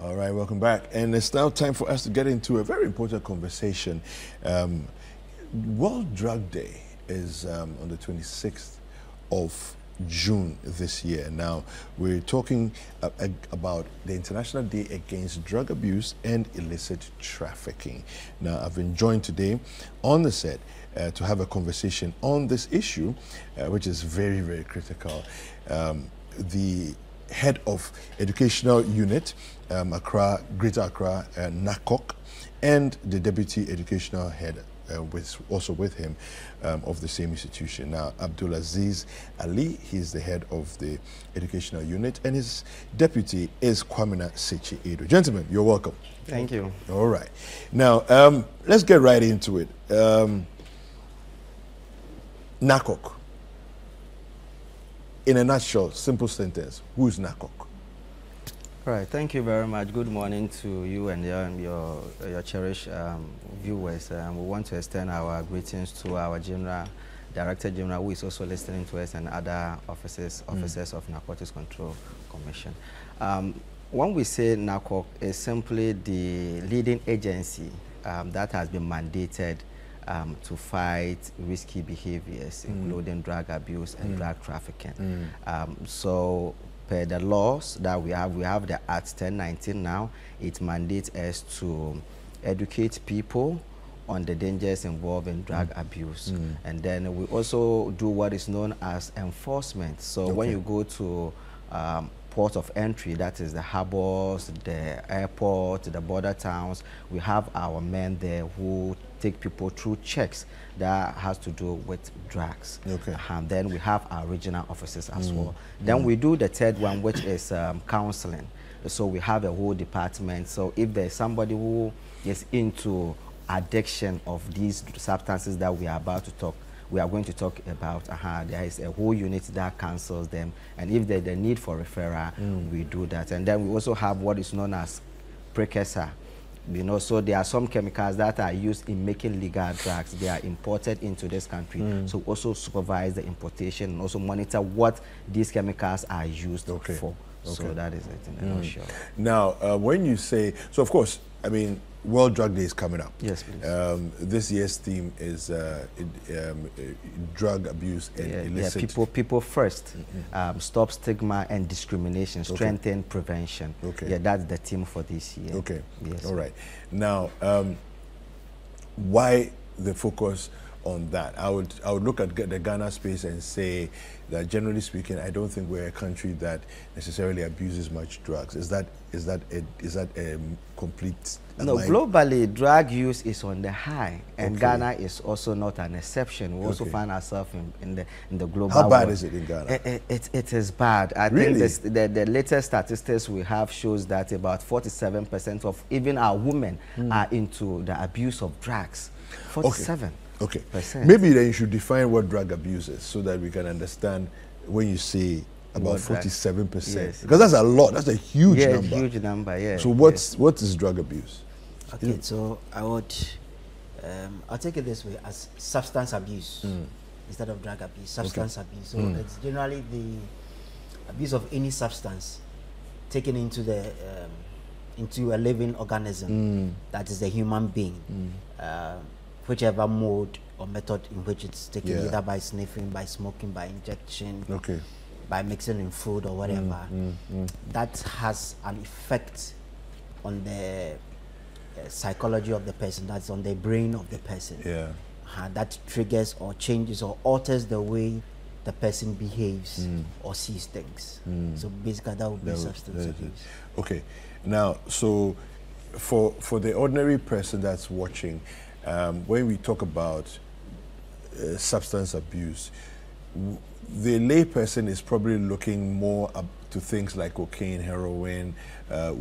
All right, welcome back. And it's now time for us to get into a very important conversation. World Drug Day is on the 26th of June this year. Now, we're talking about the International Day Against Drug Abuse and Illicit Trafficking. Now, I've been joined today on the set to have a conversation on this issue, which is very, very critical. The head of educational unit, Greater Accra, NACOC, and the deputy educational head, also with him, of the same institution. Now, Abdulaziz Ali, he's the head of the educational unit, and his deputy is Kwamina Sechi Edo. Gentlemen, you're welcome. Thank you. All right. Now, let's get right into it. NACOC. In a nutshell, simple sentence, who is NACOC? Right, thank you very much. Good morning to you and your cherished viewers. We want to extend our greetings to our Director General, who is also listening to us, and other officers of Narcotics Control Commission. When we say NACOC, it's simply the leading agency that has been mandated to fight risky behaviors, including drug abuse and drug trafficking. So, per the laws that we have the Act 1019 now. It mandates us to educate people on the dangers involved in drug abuse. And then we also do what is known as enforcement. So when you go to port of entry, that is the harbors, the airport, the border towns, we have our men there who take people through checks that has to do with drugs. And then we have our regional officers as well. Then we do the third one, which is counseling. So we have a whole department. So if there's somebody who is into addiction of these substances that we are going to talk about, there is a whole unit that counsels them, and if there's a need for referral, we do that. And then we also have what is known as precursor. So there are some chemicals that are used in making legal drugs. They are imported into this country. So also supervise the importation and also monitor what these chemicals are used for. So that is it in a nutshell. Now, when you say, so of course, I mean, World Drug Day is coming up. Yes, please. This year's theme is drug abuse and illicit. People first. Stop stigma and discrimination. Strengthen prevention. Yeah, that's the theme for this year. Yes. All right. Now, why the focus on that? I would look at the Ghana space and say that generally speaking, I don't think we're a country that necessarily abuses much drugs. Is that a complete? No, globally, drug use is on the high, and Ghana is also not an exception. We also find ourselves in the global. How bad world. is it in Ghana? It is bad. I think the latest statistics we have shows that about 47% of even our women are into the abuse of drugs. 47. Okay. Maybe then you should define what drug abuse is so that we can understand when you say about 47%. Yes. Because that's a lot. That's a huge number. Yeah, huge number, yeah. So what is drug abuse? Okay, so I'll take it this way, as substance abuse instead of drug abuse, substance abuse. So it's generally the abuse of any substance taken into a living organism, that is a human being, whichever mode or method in which it's taken, either by sniffing, by smoking, by injection, by mixing in food or whatever. That has an effect on the psychology of the person, that's on the brain of the person. That triggers or changes or alters the way the person behaves or sees things. So basically that would be substance abuse. Okay. Now, so for the ordinary person that's watching, when we talk about substance abuse, the lay person is probably looking more up to things like cocaine, heroin,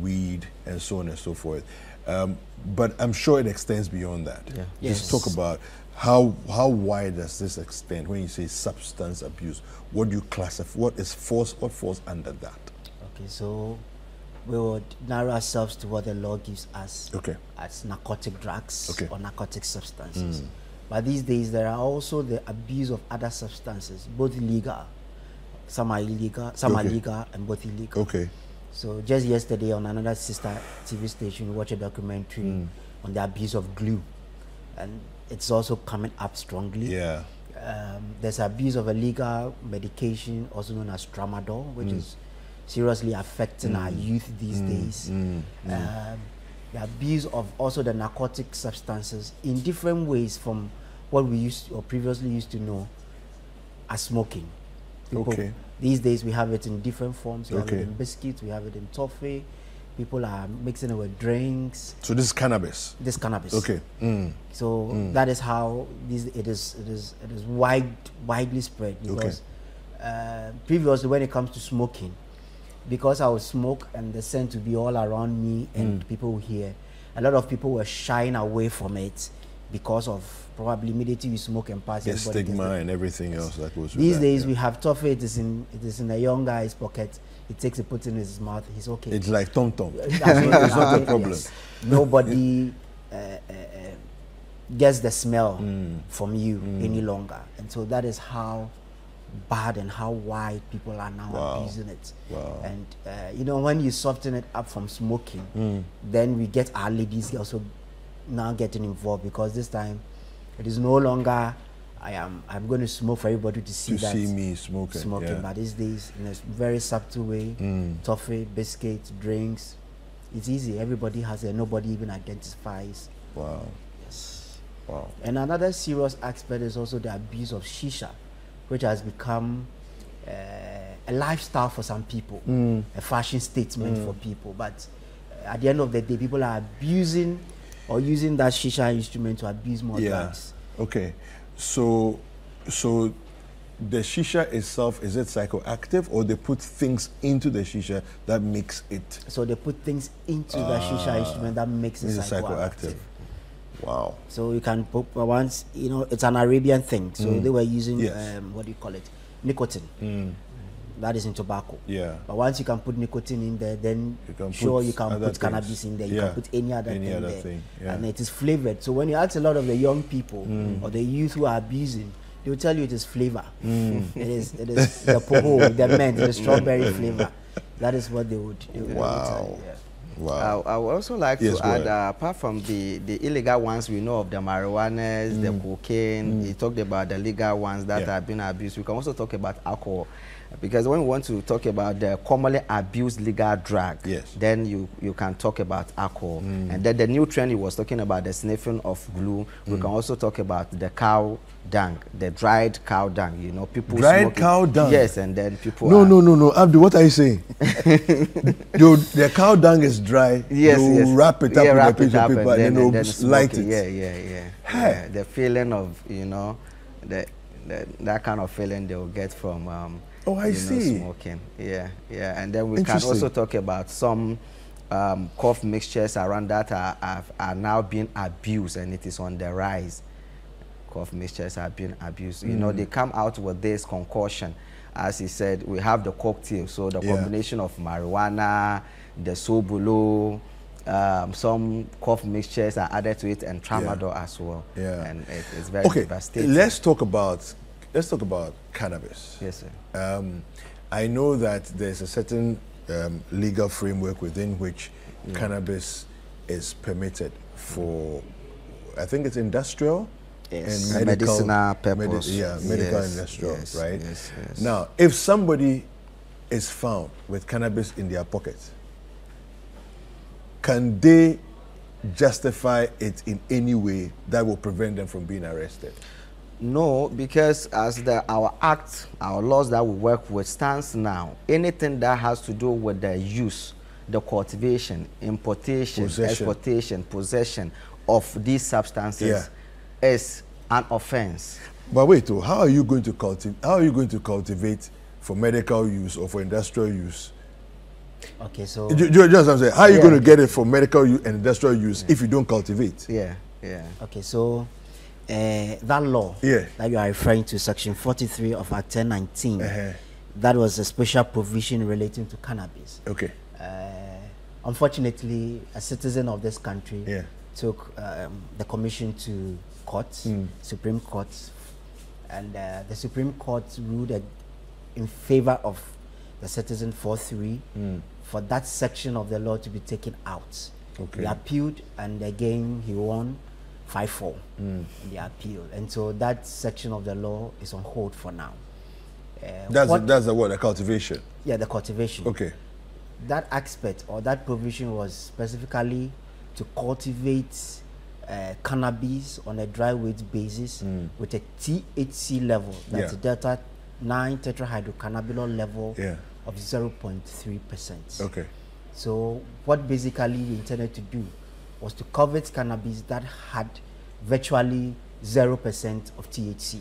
weed, and so on and so forth. But I'm sure it extends beyond that. Just talk about how wide does this extend when you say substance abuse? What do you classify? What falls under that? Okay, so we would narrow ourselves to what the law gives us as narcotic drugs or narcotic substances. But these days there are also the abuse of other substances, both legal, some are illegal, some are legal and both illegal. So just yesterday on another sister TV station, we watched a documentary on the abuse of glue, and it's also coming up strongly. Yeah. There's abuse of illegal medication, also known as tramadol, which is seriously affecting our youth these days. The abuse of also the narcotic substances in different ways from what we used or previously used to know as smoking. People, these days we have it in different forms. We have it in biscuits, we have it in toffee. People are mixing it with drinks. So this is cannabis. This cannabis. Okay. So that is how it is widely spread, because previously when it comes to smoking, because I would smoke and the scent would be all around me and people would hear, a lot of people were shying away from it because of probably immediately you smoke and pass. The stigma and everything else that goes with These that, days we have toffee, it is in a young guy's pocket. He takes it, puts it in his mouth, he's okay. It's like tom-tom. It's not a problem. Yes. Nobody gets the smell from you any longer. And so that is how bad and how wide people are now abusing it. And you know, when you soften it up from smoking, then we get our ladies also now getting involved, because this time it is no longer I'm going to smoke for everybody to see me smoking. But these days, in a very subtle way, toffee, biscuits, drinks, it's easy. Everybody has it. Nobody even identifies. Wow. Yes. Wow. And another serious aspect is also the abuse of shisha, which has become a lifestyle for some people, a fashion statement for people. But at the end of the day, people are abusing or using that shisha instrument to abuse more drugs. Okay. So the shisha itself, is it psychoactive, or they put things into the shisha that makes it? So they put things into the shisha instrument that makes it psychoactive. Wow. So you can put once, you know, it's an Arabian thing. So they were using what do you call it? Nicotine. That is in tobacco. Yeah. But once you can put nicotine in there, then you can put cannabis in there. You can put any other thing there. And it is flavored. So when you ask a lot of the young people or the youth who are abusing, they will tell you it is flavor. It is the poho, the mint, the strawberry flavor. That is what they would tell you. Wow. I would also like to add, apart from the illegal ones we know of, the marijuanas, the cocaine, he talked about the legal ones that have been abused. We can also talk about alcohol. Because when we want to talk about the commonly abused legal drug, then you can talk about alcohol. And then the new trend he was talking about, the sniffing of glue, we can also talk about the cow dung, the dried cow dung. You know, people dried cow dung. Yes, and then people. No, Abdul, what are you saying? The cow dung is dry. Yes, wrap it up with a piece of paper and then light it. Yeah. The feeling of, you know, that kind of feeling they will get from. I see. Smoking. Yeah. And then we can also talk about some cough mixtures around that are now being abused, and it is on the rise. Cough mixtures are being abused. You know, they come out with this concoction. As he said, we have the cocktail. So the combination of marijuana, the sobulo, some cough mixtures are added to it, and tramadol as well. And it's very devastating. Let's talk about cannabis. Yes, sir. I know that there's a certain legal framework within which cannabis is permitted for, I think it's industrial and medicinal purpose. Medical industrial, right? Yes. Now, if somebody is found with cannabis in their pocket, can they justify it in any way that will prevent them from being arrested? No, because as our act, our laws that we work with stands now, anything that has to do with the use, the cultivation, importation, exportation, possession of these substances is an offense. But wait, how are you going to cultivate for medical use or for industrial use? Okay, so just what I'm saying, how are you going to get it for medical use and industrial use if you don't cultivate? Okay, so that law that you are referring to, Section 43 of Act 1019, that was a special provision relating to cannabis. Okay. Unfortunately, a citizen of this country took the commission to courts, Supreme Court, and the Supreme Court ruled in favor of the citizen 4-3 for that section of the law to be taken out. Okay. He appealed, and again he won 5-4 in the appeal, and so that section of the law is on hold for now. That's the word, the cultivation. Yeah, the cultivation. Okay. That aspect or that provision was specifically to cultivate cannabis on a dry weight basis with a THC level, that's a delta 9 tetrahydrocannabinol level of 0.3%. Okay. So what basically we intended to do was to covet cannabis that had virtually 0% of THC,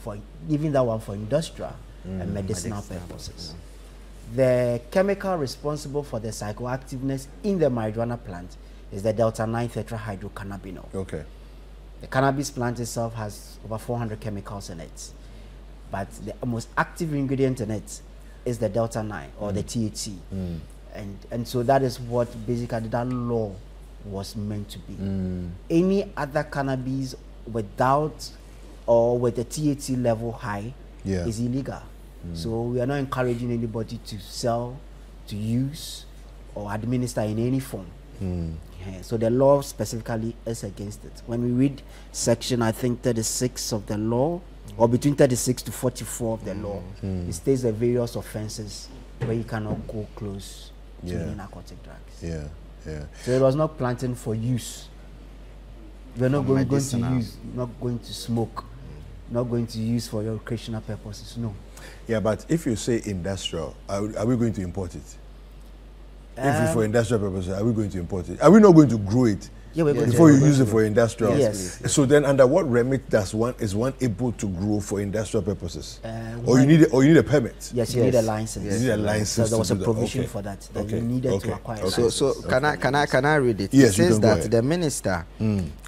for even that one for industrial and medicinal purposes. The chemical responsible for the psychoactiveness in the marijuana plant is the delta 9 tetrahydrocannabinol. Okay. The cannabis plant itself has over 400 chemicals in it, but the most active ingredient in it is the delta 9 or the THC. And so that is what basically that law was meant to be. Any other cannabis without or with the THC level high is illegal. So we are not encouraging anybody to sell, to use, or administer in any form. So the law specifically is against it. When we read section, I think 36 of the law, or between 36 to 44 of the law, it states the various offenses where you cannot go close to any narcotic drugs. So it was not planting for use. We're not going to use, not going to smoke, not going to use for your recreational purposes. No. Yeah, but if you say industrial, are we going to import it? If it's for industrial purposes, are we going to import it? Are we not going to grow it before you use it for industrial? Yes. So then, under what remit is one able to grow for industrial purposes? Or you need a permit? Yes, you need a license. You need a license. So there was a provision okay. for that you needed to acquire. So can I read it? Yes, it says that the minister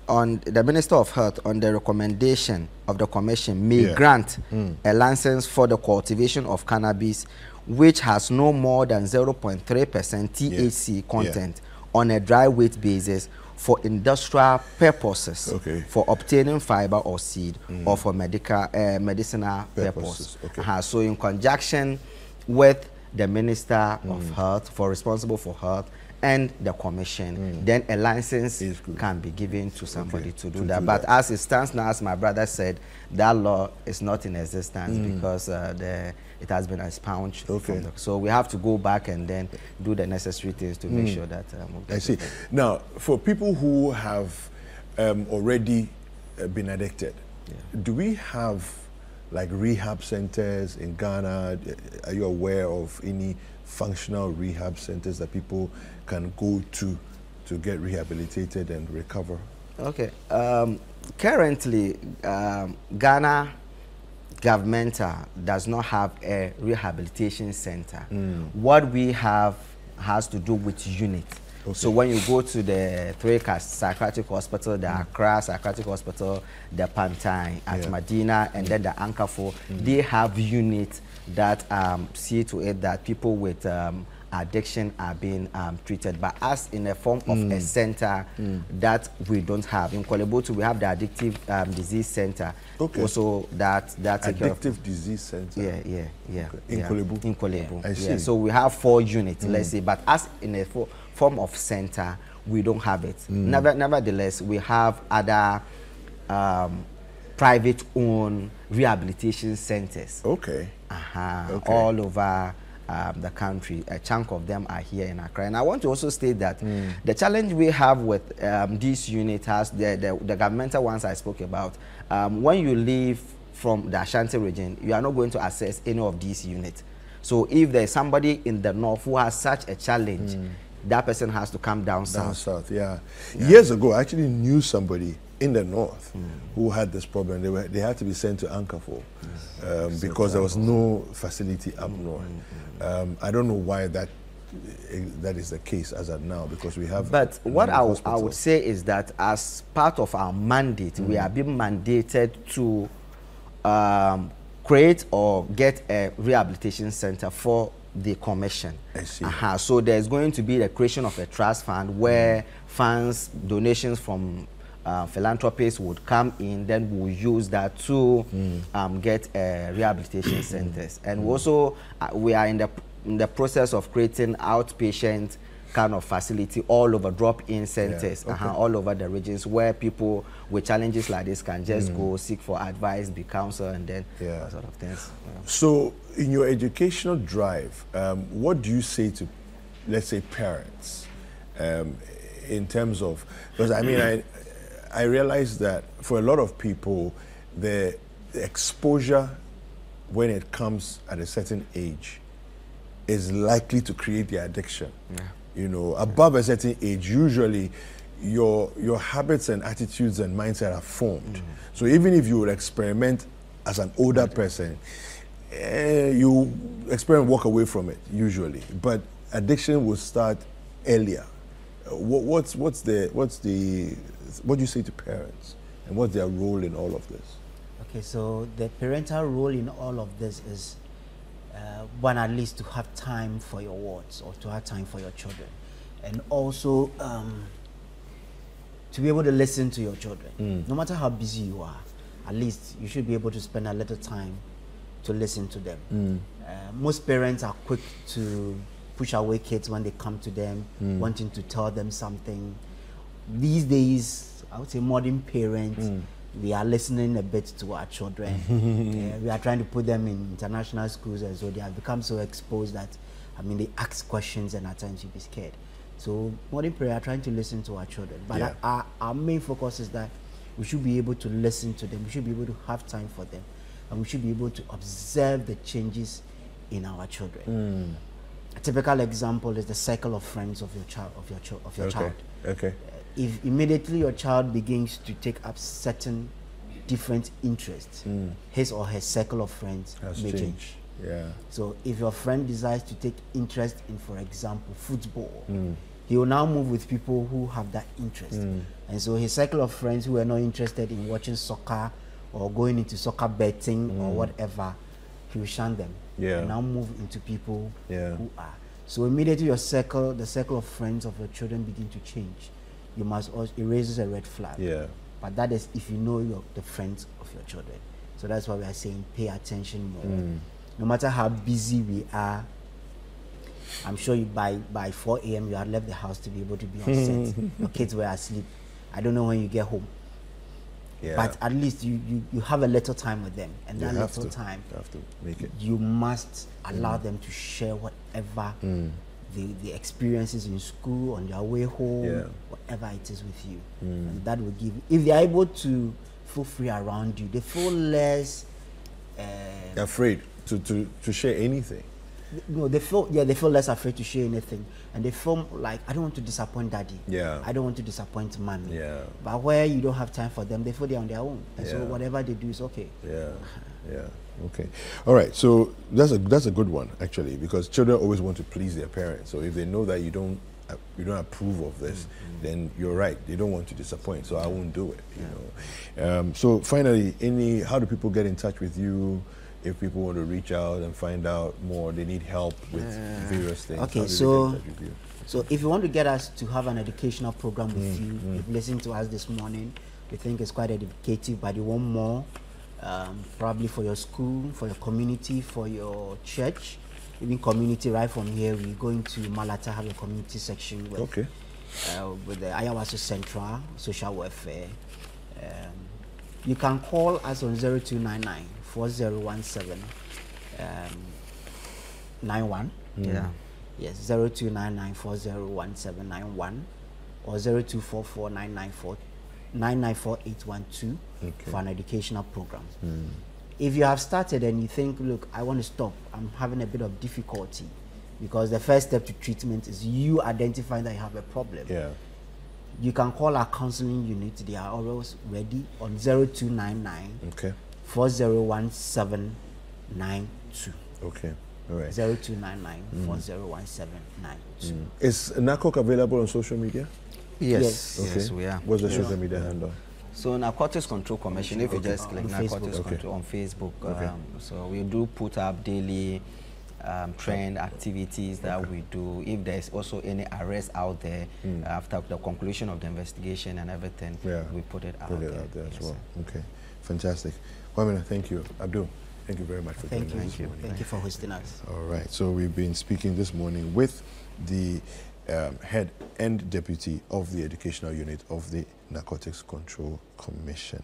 the Minister of Health, on the recommendation of the Commission, may grant a license for the cultivation of cannabis which has no more than 0.3% THC content on a dry weight basis for industrial purposes, for obtaining fiber or seed, or for medicinal purposes. So in conjunction with the Minister of Health, responsible for health, and the Commission, then a license can be given to somebody to do that. But as it stands now, as my brother said, that law is not in existence because it has been expunged. So we have to go back and then do the necessary things to make sure that I see. Now, for people who have already been addicted, do we have like rehab centers in Ghana? Are you aware of any functional rehab centers that people can go to get rehabilitated and recover? Okay. Currently, Ghana government does not have a rehabilitation center. What we have has to do with unit. So when you go to the three psychiatric hospital, the Accra Psychiatric Hospital, the Pantai at Medina, and then the Ankafo, they have units that see to it that people with addiction are being treated, but us in a form of a center that we don't have. In Kolebutu, we have the Addictive Disease Center. Also, that Addictive Disease Center. In Kolebu. In Kolebu. I see. So we have 4 units, let's say, but us in a form of center, we don't have it. Nevertheless, we have other private-owned rehabilitation centers. All over the country. A chunk of them are here in Accra. And I want to also state that the challenge we have with these units, has the governmental ones I spoke about, when you leave from the Ashanti region, you are not going to access any of these units. So if there's somebody in the north who has such a challenge, that person has to come down south. Years ago, I actually knew somebody in the north who had this problem. They had to be sent to Ankafo because there was no facility up north. I don't know why that is the case as of now, because we have. But what I would say is that as part of our mandate, we are being mandated to create or get a rehabilitation center for the Commission. I see. So there's going to be the creation of a trust fund where funds, donations from philanthropists would come in, then we'll use that to get rehabilitation centers. And also we are in the in the process of creating outpatient kind of facility all over, drop-in centers, all over the regions where people with challenges like this can just go seek for advice, be counseled, and then that sort of things. So in your educational drive, what do you say to, let's say, parents in terms of, because I mean, I realize that for a lot of people, the exposure when it comes at a certain age is likely to create the addiction. You know, above a certain age, usually your habits and attitudes and mindset are formed. So even if you would experiment as an older person, you experiment, walk away from it usually. But addiction will start earlier. What do you say to parents, and what's their role in all of this? Okay, so the parental role in all of this is one, at least to have time for your wards, or to have time for your children, and also to be able to listen to your children. No matter how busy you are, at least you should be able to spend a little time to listen to them. Most parents are quick to push away kids when they come to them, wanting to tell them something. These days, I would say modern parents, we are listening a bit to our children. We are trying to put them in international schools, and so they have become so exposed that, I mean, they ask questions and at times you be scared. So modern parents are trying to listen to our children. But our main focus is that we should be able to listen to them. We should be able to have time for them. And we should be able to observe the changes in our children. A typical example is the circle of friends of your child. Okay. If immediately your child begins to take up certain different interests, his or her circle of friends may change. So if your friend decides to take interest in, for example, football, he will now move with people who have that interest. And so his circle of friends who are not interested in watching soccer or going into soccer betting or whatever, he will shun them. And now move into people who are. So immediately the circle of friends of your children begin to change. You must also, it raises a red flag. But that is if you know the friends of your children. So that's why we are saying pay attention more. No matter how busy we are, I'm sure you by 4 a.m. you had left the house to be able to be on set. Your kids were asleep. I don't know when you get home. But at least you have a little time with them, and that little time you have to make it. You must allow them to share whatever the experiences in school, on their way home, whatever it is with you. And that will give, if they are able to feel free around you, they feel less afraid to share anything. No, they feel less afraid to share anything, and they feel like, I don't want to disappoint daddy. I don't want to disappoint mommy. But where you don't have time for them, they feel they're on their own, and so whatever they do is okay. Okay. All right. So that's a good one actually, because children always want to please their parents. So if they know that you don't approve of this, then you're right. They don't want to disappoint. So I won't do it. You know. So finally, how do people get in touch with you? If people want to reach out and find out more, they need help with various things. Okay, so if you want to get us to have an educational program with you, you've listened to us this morning, we think it's quite educative, but you want more, probably for your school, for your community, for your church, even community. Right from here, we're going to Malata, have a community section with the Ayawaso Central Social Welfare. You can call us on 0299 4017 91. Yes, 0299 4017 91 or 0244 994 812 for an educational program. If you have started and you think, look, I want to stop, I'm having a bit of difficulty, because the first step to treatment is you identifying that you have a problem. You can call our counseling unit. They are always ready on 0299 401792. Okay. All right. 0299 401792. Is NACOC available on social media? Yes. Okay. Yes, we are. What's the social media handle? So Narcotics Control Commission, if you just click Narcotics Control on Facebook. So we do put up daily trend activities that we do. If there's also any arrest out there after the conclusion of the investigation and everything, we put it out there. As well. Okay. Fantastic. Kwamina, thank you. Abdul. Thank you very much for joining us this morning. Thank you for hosting us. All right. So we've been speaking this morning with the head and deputy of the educational unit of the Narcotics Control Commission.